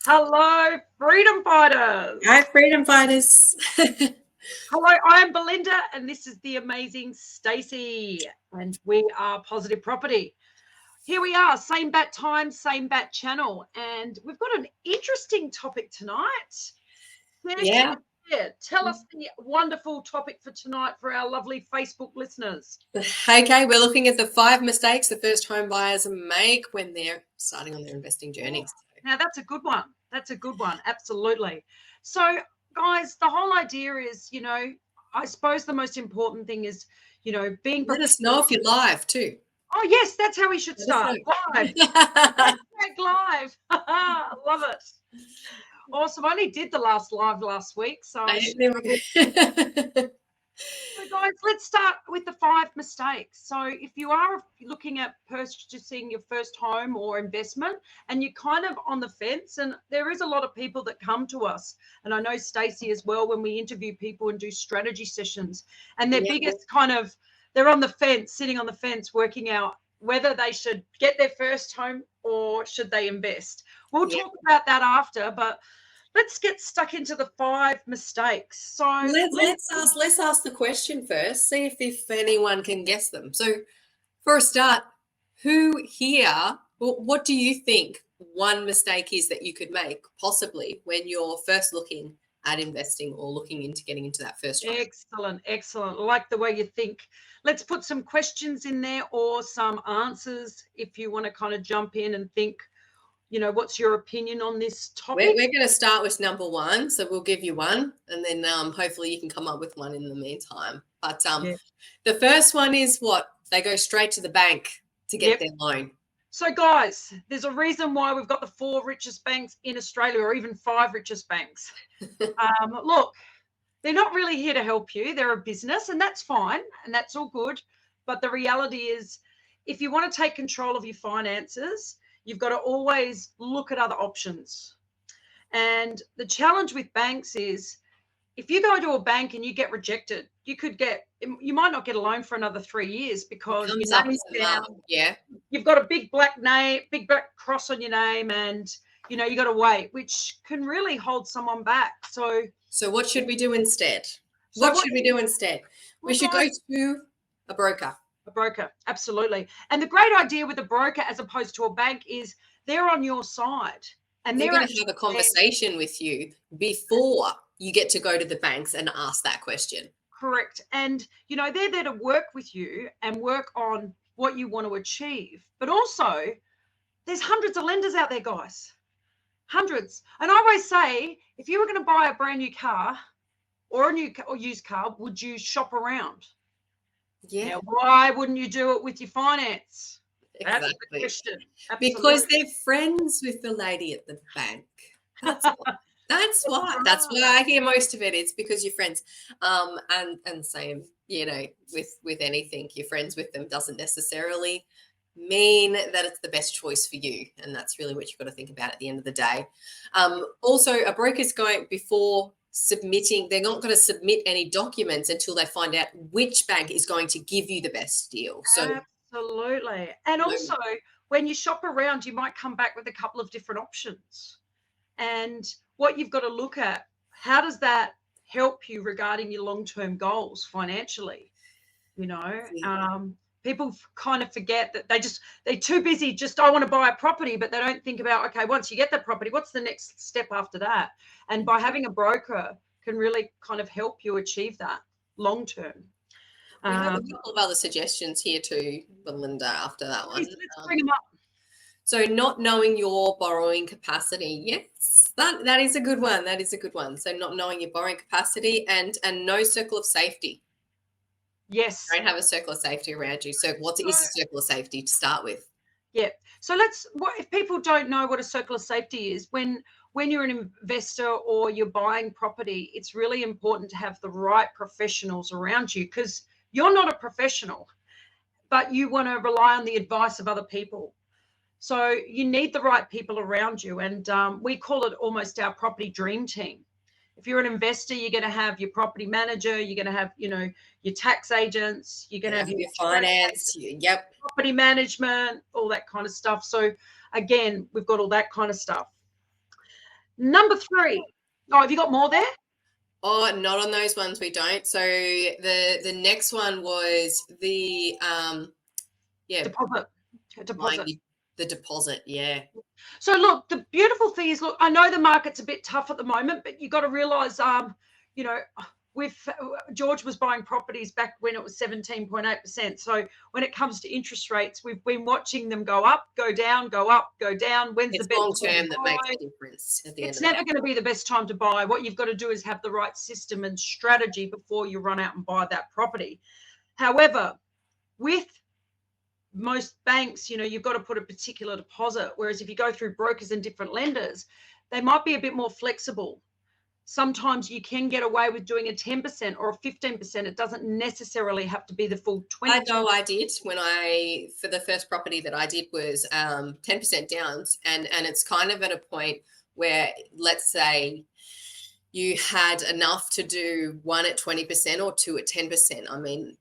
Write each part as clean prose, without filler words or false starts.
Hello, freedom fighters. Hi, freedom fighters. Hello, I am Belinda, and this is the amazing Stacey, and we are Positive Property. Here we are, same bat time, same bat channel, and we've got an interesting topic tonight. Yeah. Tell us the wonderful topic for tonight for our lovely Facebook listeners. Okay, we're looking at the 5 mistakes the first home buyers make when they're starting on their investing journey. Now, that's a good one. That's a good one. Absolutely. So, guys, the whole idea is, I suppose the most important thing is, being Let us know if you're live too. Oh, yes, that's how we should start. Live. Live. Love it. Awesome. I only did the last live last week. So guys, let's start with the 5 mistakes. So if you are looking at purchasing your first home or investment and you're kind of on the fence, and there is a lot of people that come to us, and I know Stacey as well, when we interview people and do strategy sessions, and their biggest they're on the fence, sitting on the fence, working out whether they should get their first home or should they invest. We'll talk about that after, but let's get stuck into the 5 mistakes. So let's ask the question first, see if anyone can guess them. So for a start, who here, what do you think one mistake is that you could make possibly when you're first looking at investing or looking into getting into that first home? Excellent. I like the way you think. Let's put some questions in there or some answers if you want to kind of jump in and think, what's your opinion on this topic? We're going to start with number 1, so we'll give you one, and then hopefully you can come up with one in the meantime. But the first one is what? They go straight to the bank to get their loan. So, guys, there's a reason why we've got the 4 richest banks in Australia, or even 5 richest banks. Look, they're not really here to help you. They're a business, and that's fine, and that's all good. But the reality is, if you want to take control of your finances, you've got to always look at other options. And the challenge with banks is, if you go to a bank and you get rejected, you might not get a loan for another 3 years because your name's down. Yeah. You've got a big black cross on your name, and you got to wait, which can really hold someone back. So what should we do instead? What should we do instead? We should go to a broker. A broker, absolutely. And the great idea with a broker as opposed to a bank is they're on your side. And they're going to have a conversation with you before you get to go to the banks and ask that question. Correct. And, they're there to work with you and work on what you want to achieve. But also, there's hundreds of lenders out there, guys. Hundreds. And I always say, if you were going to buy a brand new car or or used car, would you shop around? Yeah. Now, why wouldn't you do it with your finance? Exactly. That's the question. Because they're friends with the lady at the bank. That's why. That's why I hear most of it. It's because you're friends. And same, with anything, you're friends with them doesn't necessarily mean that it's the best choice for you. And that's really what you've got to think about at the end of the day. Also, a broker's going before submitting, they're not going to submit any documents until they find out which bank is going to give you the best deal. So absolutely. And also, when you shop around, you might come back with a couple of different options. And what you've got to look at, how does that help you regarding your long-term goals financially? People kind of forget that they're too busy. I want to buy a property, but they don't think about, okay, once you get the property, what's the next step after that? And by having a broker can really kind of help you achieve that long term. We have a couple of other suggestions here too, Belinda, after that one. Let's bring them up. So not knowing your borrowing capacity. Yes, that is a good one. That is a good one. So not knowing your borrowing capacity and no circle of safety. Yes. Don't have a circle of safety around you. So what is a circle of safety to start with? Yeah. So if people don't know what a circle of safety is, when you're an investor or you're buying property, it's really important to have the right professionals around you, because you're not a professional, but you want to rely on the advice of other people. So you need the right people around you. And we call it almost our property dream team. If you're an investor, you're going to have your property manager, you're going to have, your tax agents, you're going to have your finance, property management, all that kind of stuff. So again, we've got all that kind of stuff. Number 3. Oh, have you got more there? Oh, not on those ones. We don't. So the next one was the Deposit. the deposit. Yeah. So look, the beautiful thing is, look, I know the market's a bit tough at the moment, but you got to realize, you know, with George was buying properties back when it was 17.8%. So when it comes to interest rates, we've been watching them go up, go down, go up, go down. When's It's the best long time term to that buy? makes a difference at the end It's of the never day. going to be the best time to buy. What you've got to do is have the right system and strategy before you run out and buy that property. However, with most banks, you know, you've got to put a particular deposit. Whereas if you go through brokers and different lenders, they might be a bit more flexible. Sometimes you can get away with doing a 10% or a 15%. It doesn't necessarily have to be the full 20%. I know I did for the first property that I did was 10% downs, and it's kind of at a point where, let's say, you had enough to do one at 20% or two at 10%. I mean,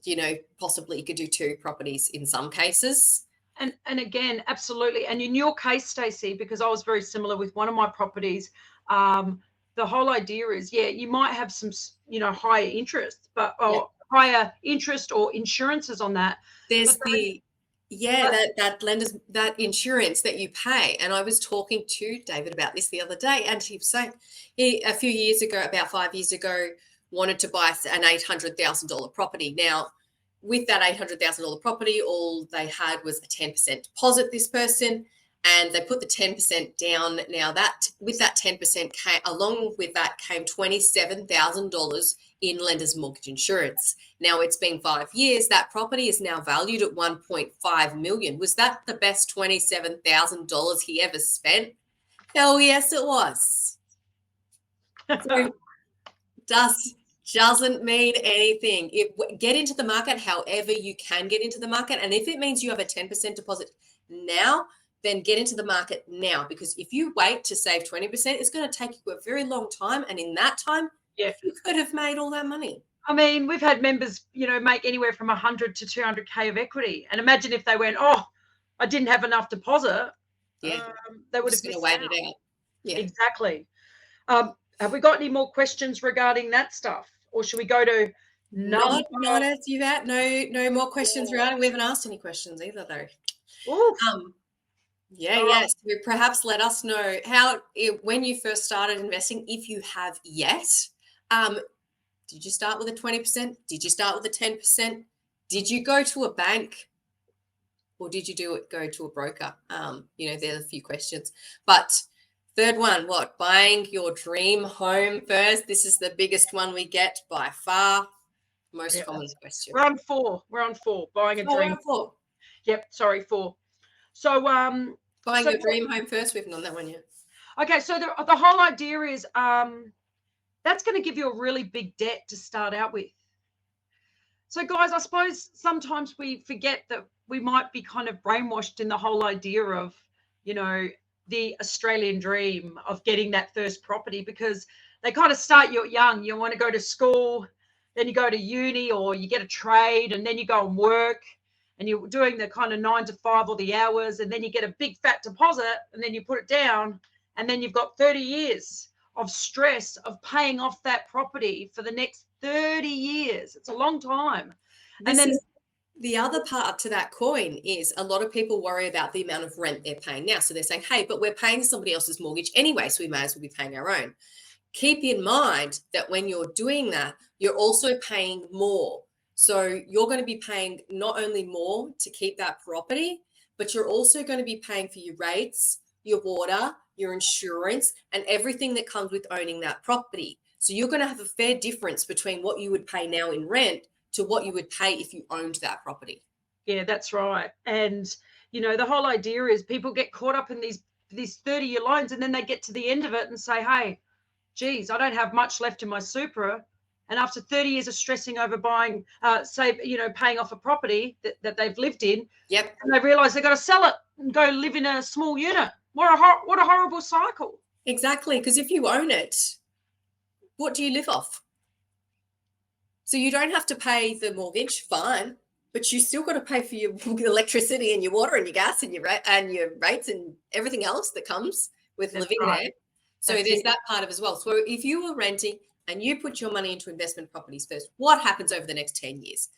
you know, possibly you could do 2 properties in some cases. And again, absolutely. And in your case, Stacey, because I was very similar with one of my properties, the whole idea is, yeah, you might have some, you know, higher interest, but higher interest or insurances on that. There's that lenders, that insurance that you pay. And I was talking to David about this the other day, and he was saying a few years ago, about 5 years ago, wanted to buy an $800,000 property. Now, with that $800,000 property, all they had was a 10% deposit, this person, and they put the 10% down. Now, that with that 10% along with that came $27,000 in lender's mortgage insurance. Now, it's been 5 years. That property is now valued at $1.5 million. Was that the best $27,000 he ever spent? Hell yes, it was. So, doesn't mean anything. Get into the market however you can get into the market. And if it means you have a 10% deposit now, then get into the market now. Because if you wait to save 20%, it's going to take you a very long time. And in that time, you could have made all that money. I mean, we've had members, you know, make anywhere from 100 to 200K of equity. And imagine if they went, oh, I didn't have enough deposit. Yeah. They would have just waited it out. Yeah. Exactly. Have we got any more questions regarding that stuff? Or should we go to not as you that? No more questions around. We haven't asked any questions either, though. Yes. Perhaps let us know when you first started investing, if you have yet. Did you start with a 20%? Did you start with a 10%? Did you go to a bank? Or did you go to a broker? You know, there's a few questions. But third one, buying your dream home first. This is the biggest one we get by far. Most common question. We're on 4. Buying a dream. 4. Yep, sorry, 4. So buying your dream home first. We've not done that one yet. Okay, so the whole idea is that's going to give you a really big debt to start out with. So guys, I suppose sometimes we forget that we might be kind of brainwashed in the whole idea of, you know, the Australian dream of getting that first property, because they kind of start you young. You want to go to school, then you go to uni, or you get a trade, and then you go and work, and you're doing the kind of 9 to 5 or the hours, and then you get a big fat deposit, and then you put it down, and then you've got 30 years of stress of paying off that property for the next 30 years. It's a long time. And then the other part to that coin is a lot of people worry about the amount of rent they're paying now. So they're saying, hey, but we're paying somebody else's mortgage anyway, so we may as well be paying our own. Keep in mind that when you're doing that, you're also paying more. So you're going to be paying not only more to keep that property, but you're also going to be paying for your rates, your water, your insurance, and everything that comes with owning that property. So you're going to have a fair difference between what you would pay now in rent to what you would pay if you owned that property. Yeah, that's right. And, you know, the whole idea is people get caught up in these 30-year loans, and then they get to the end of it and say, hey, geez, I don't have much left in my super. And after 30 years of stressing over buying, paying off a property that they've lived in, yep, and they realize they've got to sell it and go live in a small unit. What a horrible cycle. Exactly, because if you own it, what do you live off? So you don't have to pay the mortgage, fine, but you still got to pay for your electricity and your water and your gas and your rates and everything else that comes with living there. So That's there's it. that part of as well. So if you were renting and you put your money into investment properties first, what happens over the next 10 years?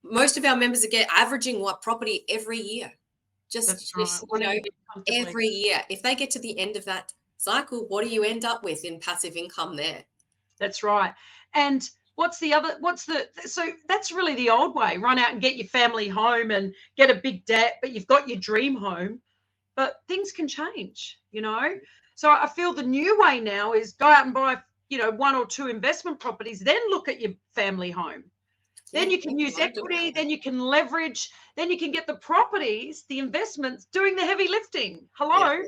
Most of our members are averaging what property every year. That's right. Just Wanting to get comfortably. every year. If they get to the end of that cycle, what do you end up with in passive income there? That's right. And so that's really the old way. Run out and get your family home and get a big debt, but you've got your dream home. But things can change, So I feel the new way now is go out and buy, 1 or 2 investment properties, then look at your family home. Then you can use equity, then you can leverage, then you can get the properties, the investments doing the heavy lifting. Hello.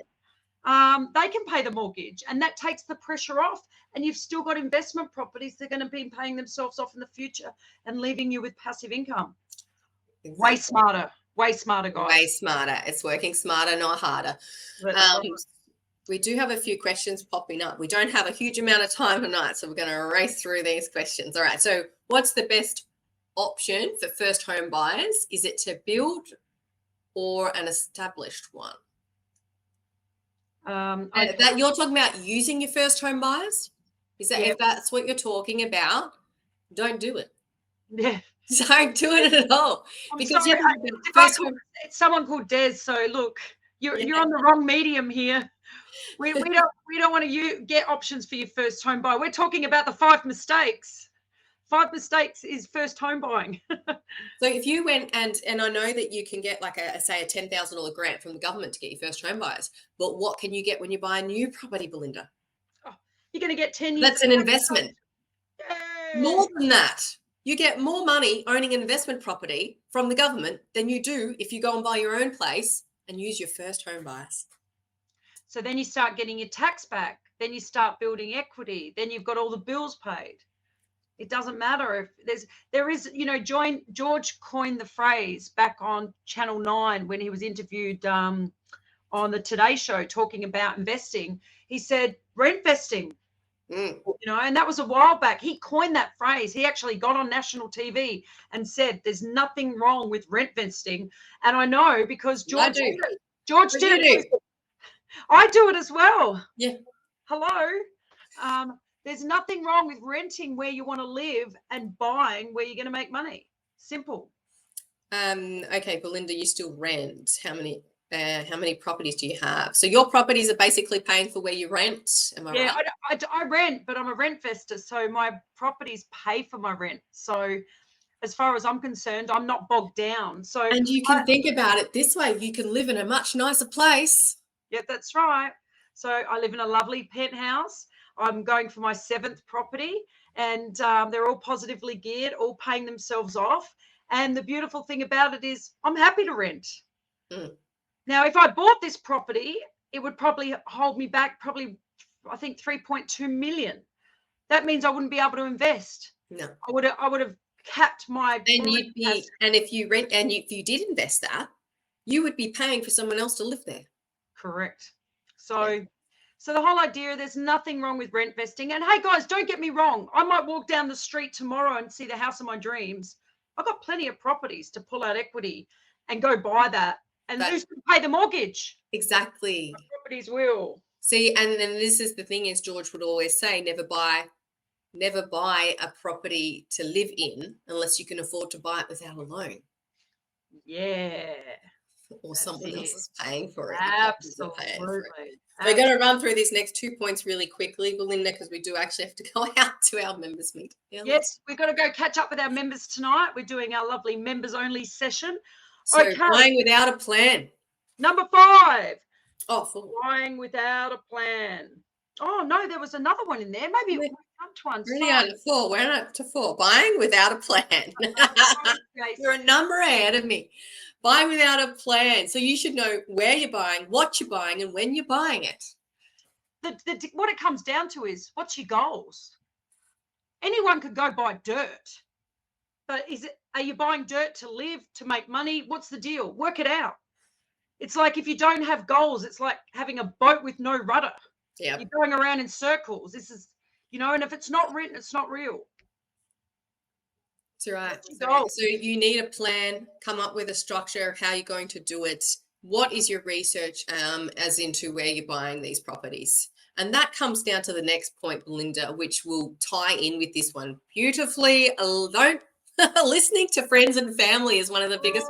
They can pay the mortgage, and that takes the pressure off. And you've still got investment properties that are going to be paying themselves off in the future and leaving you with passive income. Exactly. Way smarter, guys. Way smarter. It's working smarter, not harder. We do have a few questions popping up. We don't have a huge amount of time tonight, so we're going to race through these questions. All right. So what's the best option for first home buyers? Is it to build or an established one? That you're talking about using your first home buyers? Is that if that's what you're talking about? Don't do it. Yeah, don't do it at all. Because it's someone called Des. So look, you're on the wrong medium here. We don't want to get options for your first home buyer. We're talking about the 5 mistakes. 5 mistakes is first home buying. So if you went and I know that you can get like a $10,000 grant from the government to get your first home buyers, but what can you get when you buy a new property, Belinda? Oh, you're going to get 10 years. That's an investment. More than that, you get more money owning an investment property from the government than you do if you go and buy your own place and use your first home buyers. So then you start getting your tax back. Then you start building equity. Then you've got all the bills paid. It doesn't matter if there is, George coined the phrase back on Channel 9 when he was interviewed on the Today Show talking about investing. He said, rent vesting, and that was a while back. He coined that phrase. He actually got on national TV and said, there's nothing wrong with rent vesting. And I know because George did it. George did it. I do it as well. Yeah. Hello. There's nothing wrong with renting where you want to live and buying where you're going to make money. Simple. Okay, Belinda, you still rent. How many properties do you have? So your properties are basically paying for where you rent. Am I right? I rent, but I'm a rent investor, so my properties pay for my rent. So as far as I'm concerned, I'm not bogged down. And you can think about it this way: you can live in a much nicer place. Yeah, that's right. So I live in a lovely penthouse. I'm going for my 7th property, and they're all positively geared, all paying themselves off. And the beautiful thing about it is I'm happy to rent. Now, if I bought this property, it would probably hold me back I think 3.2 million. That means I wouldn't be able to invest. No. I would have capped my. And if you rent and if you did invest that, you would be paying for someone else to live there. Correct. So the whole idea, there's nothing wrong with rent vesting. And hey, guys, don't get me wrong. I might walk down the street tomorrow and see the house of my dreams. I've got plenty of properties to pull out equity and go buy that. And who's going to pay the mortgage? Exactly. My properties will. See, and then this is the thing, as George would always say, never buy a property to live in unless you can afford to buy it without a loan. Yeah. Or someone else is paying for it. Absolutely. We're going to run through these next 2 points really quickly, Belinda, because we do actually have to go out to our members meet. Yes, we've got to go catch up with our members tonight. We're doing our lovely members only session. So buying without a plan. Number 5. Oh, 4. Buying without a plan. Oh, no, there was another one in there. Maybe we'll come to one. Really on 4. We're up to 4. Buying without a plan. You're a number ahead of me. Buying without a plan. So you should know where you're buying, what you're buying, and when you're buying it. What it comes down to is, what's your goals? Anyone could go buy dirt. But are you buying dirt to live, to make money? What's the deal? Work it out. It's like if you don't have goals, it's like having a boat with no rudder. Yeah. You're going around in circles. This is, and if it's not written, it's not real. That's right. So you need a plan, come up with a structure of how you're going to do it, what is your research as into where you're buying these properties? And that comes down to the next point, Belinda, which will tie in with this one beautifully. Don't listening to friends and family is one of the biggest.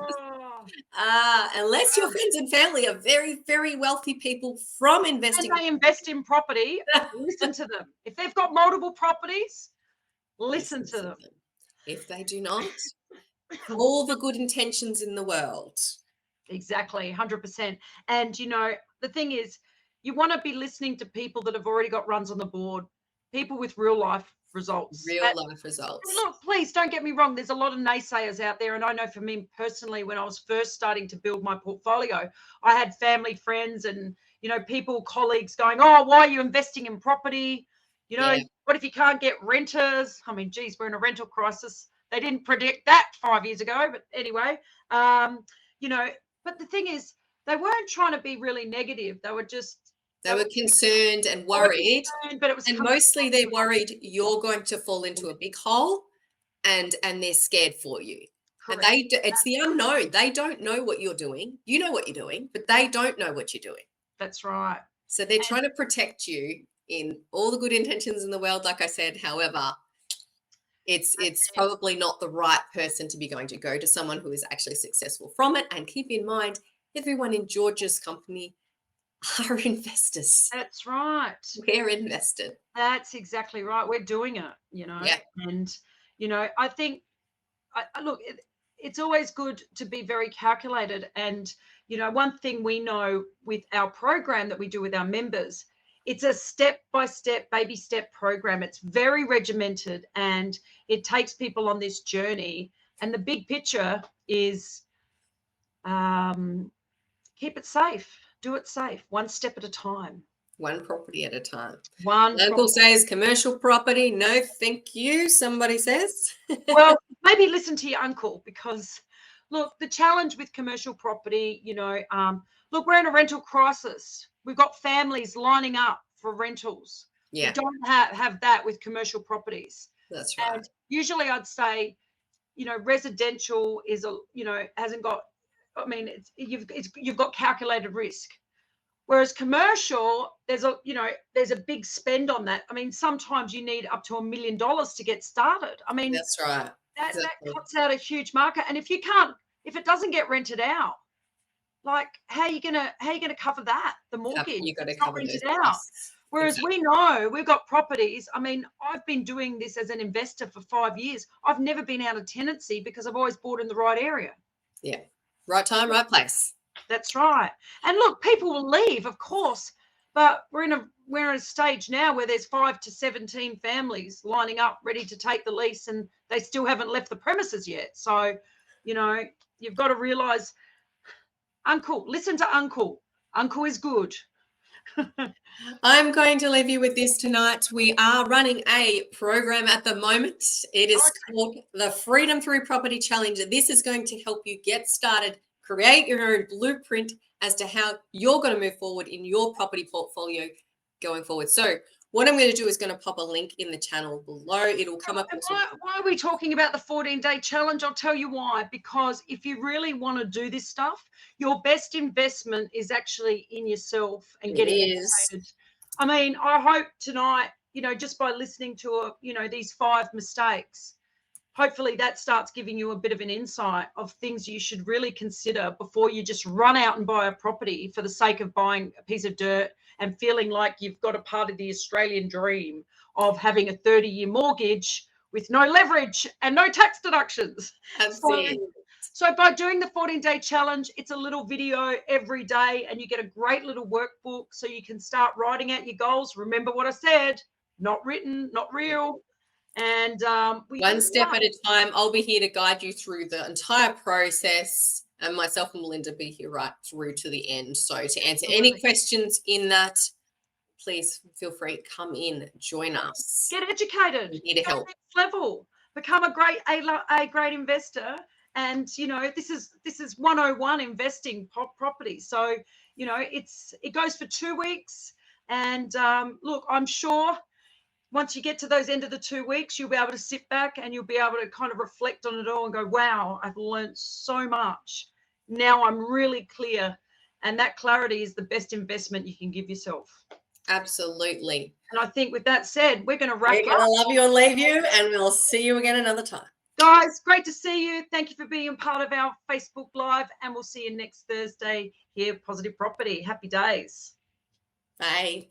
Unless your friends and family are very, very wealthy people from investing. And they invest in property, listen to them. If they've got multiple properties, listen to them. If they do not, all the good intentions in the world. Exactly, 100%. And, you know, the thing is, you want to be listening to people that have already got runs on the board, people with real life results. Real life results. Look, please don't get me wrong. There's a lot of naysayers out there. And I know for me personally, when I was first starting to build my portfolio, I had family, friends, and, you know, people, colleagues going, oh, why are you investing in property? You know, what if you can't get renters? I mean, geez, we're in a rental crisis. They didn't predict that 5 years ago. But anyway, you know, but the thing is, they weren't trying to be really negative. They were just, they were concerned and worried, but it was, and mostly they're worried you're going to fall into a big hole, and they're scared for you. Correct. And it's the unknown. They don't know what you're doing. You know what you're doing, but they don't know what you're doing. That's right. So they're trying to protect you in all the good intentions in the world, like I said. However, it's probably not the right person to be going to go to someone who is actually successful from it. And keep in mind, everyone in George's company are investors. That's right. We're invested. That's exactly right. We're doing it, you know. Yeah. And, you know, I think, look, it's always good to be very calculated. And, you know, one thing we know with our program that we do with our members, it's a step-by-step, baby step program. It's very regimented, and it takes people on this journey. And the big picture is keep it safe. Do it safe, one step at a time. One property at a time. One local says commercial property. No, thank you. Somebody says. Well, maybe listen to your uncle, because look, the challenge with commercial property, you know, look, we're in a rental crisis. We've got families lining up for rentals. Yeah. We don't have that with commercial properties. That's right. And usually I'd say, you know, residential is hasn't got, I mean, you've got calculated risk. Whereas commercial, there's a big spend on that. I mean, sometimes you need up to $1 million to get started. I mean, that's right. That cuts out a huge market. And if it doesn't get rented out, like how are you gonna cover that? The mortgage, you got to cover rented out. Whereas we know we've got properties. I mean, I've been doing this as an investor for 5 years. I've never been out of tenancy because I've always bought in the right area. Yeah. Right time, right place. That's right. And look, people will leave, of course, but we're in a stage now where there's 5 to 17 families lining up ready to take the lease, and they still haven't left the premises yet. So, you know, you've got to realize, Uncle, listen to Uncle. Uncle is good. I'm going to leave you with this tonight. We are running a program at the moment. It is called the Freedom Through Property Challenge. This is going to help you get started, create your own blueprint as to how you're going to move forward in your property portfolio going forward. So what I'm going to do is going to pop a link in the channel below. It'll come up. Why are we talking about the 14-day challenge? I'll tell you why. Because if you really want to do this stuff, your best investment is actually in yourself and getting educated. I mean, I hope tonight, you know, just by listening to, these 5 mistakes, hopefully that starts giving you a bit of an insight of things you should really consider before you just run out and buy a property for the sake of buying a piece of dirt and feeling like you've got a part of the Australian dream of having a 30-year mortgage with no leverage and no tax deductions. So by doing the 14-day challenge, it's a little video every day, and you get a great little workbook so you can start writing out your goals. Remember what I said, not written, not real. And one step at a time. I'll be here to guide you through the entire process, and myself and Belinda be here right through to the end. So to answer any questions in that, please feel free to come in, join us. Get educated. We need to help. Next level. Become a great A grade investor. And this is 101 investing property. So it goes for 2 weeks. And look, I'm sure once you get to those end of the 2 weeks, you'll be able to sit back and you'll be able to kind of reflect on it all and go, wow, I've learned so much. Now I'm really clear And that clarity is the best investment you can give yourself. Absolutely. And I think with that said, we're going to wrap We're going up. to love you and leave you, and we'll see you again another time. Guys, great to see you. Thank you for being a part of our Facebook Live, and we'll see you next Thursday here at Positive Property. Happy days. Bye.